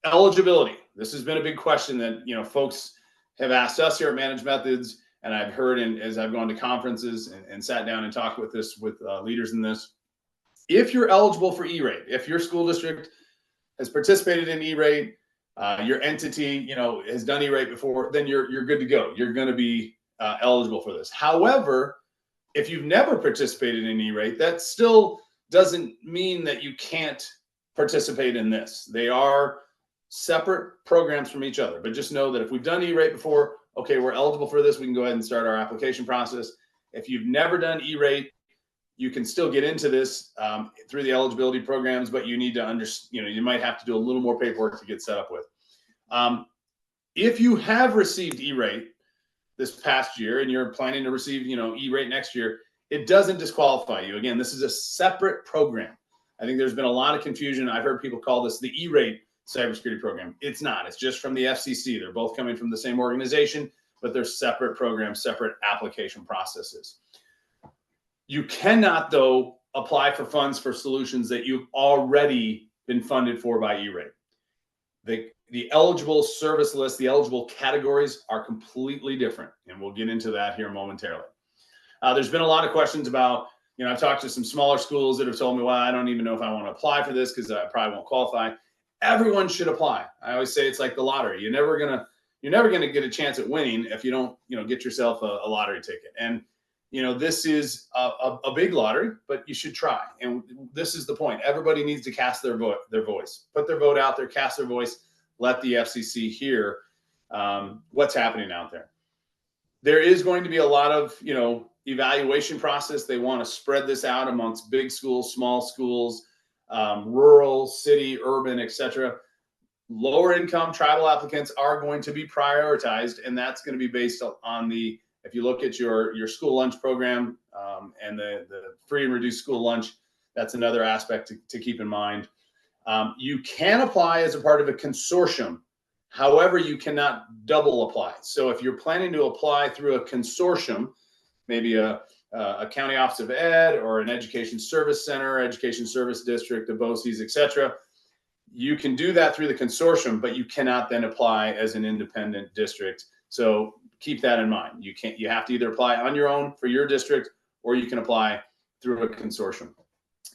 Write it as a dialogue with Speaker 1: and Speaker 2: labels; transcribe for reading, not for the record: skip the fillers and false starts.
Speaker 1: Eligibility. This has been a big question that, you know, folks have asked us here at Managed Methods, and I've heard as I've gone to conferences and sat down and talked with leaders in this. If you're eligible for E-rate, if your school district has participated in E-rate, your entity, you know, has done E-rate before, then you're good to go. You're going to be eligible for this. However, if you've never participated in E-rate, that still doesn't mean that you can't participate in this. They are separate programs from each other, but just know that if we've done E-rate before, okay, we're eligible for this, we can go ahead and start our application process. If you've never done E-rate, you can still get into this through the eligibility programs, but you need to you might have to do a little more paperwork to get set up with. If you have received E-rate this past year and you're planning to receive, you know, E-rate next year, it doesn't disqualify you. Again, this is a separate program. I think there's been a lot of confusion. I've heard people call this the E-rate cybersecurity program. It's not. It's just from the FCC. They're both coming from the same organization, but they're separate programs, separate application processes. You cannot, though, apply for funds for solutions that you've already been funded for by E-rate. The eligible service list, the eligible categories are completely different, and we'll get into that here momentarily. There's been a lot of questions about, you know, I've talked to some smaller schools that have told me, well, I don't even know if I want to apply for this because I probably won't qualify. Everyone should apply. I always say it's like the lottery. You're never gonna get a chance at winning if you don't, you know, get yourself a lottery ticket. And you know, this is a big lottery, but you should try. And this is the point. Everybody needs to cast their voice, put their vote out there, cast their voice, let the FCC hear what's happening out there. There is going to be a lot of, you know, evaluation process. They want to spread this out amongst big schools, small schools, rural, city, urban, etc. Lower income tribal applicants are going to be prioritized, and that's going to be based on if you look at your school lunch program and the free and reduced school lunch, that's another aspect to keep in mind. You can apply as a part of a consortium. However, you cannot double apply. So if you're planning to apply through a consortium, maybe a county office of ed or an education service center, education service district, a BOCES, etc., you can do that through the consortium, but you cannot then apply as an independent district. So keep that in mind. You have to either apply on your own for your district, or you can apply through a consortium.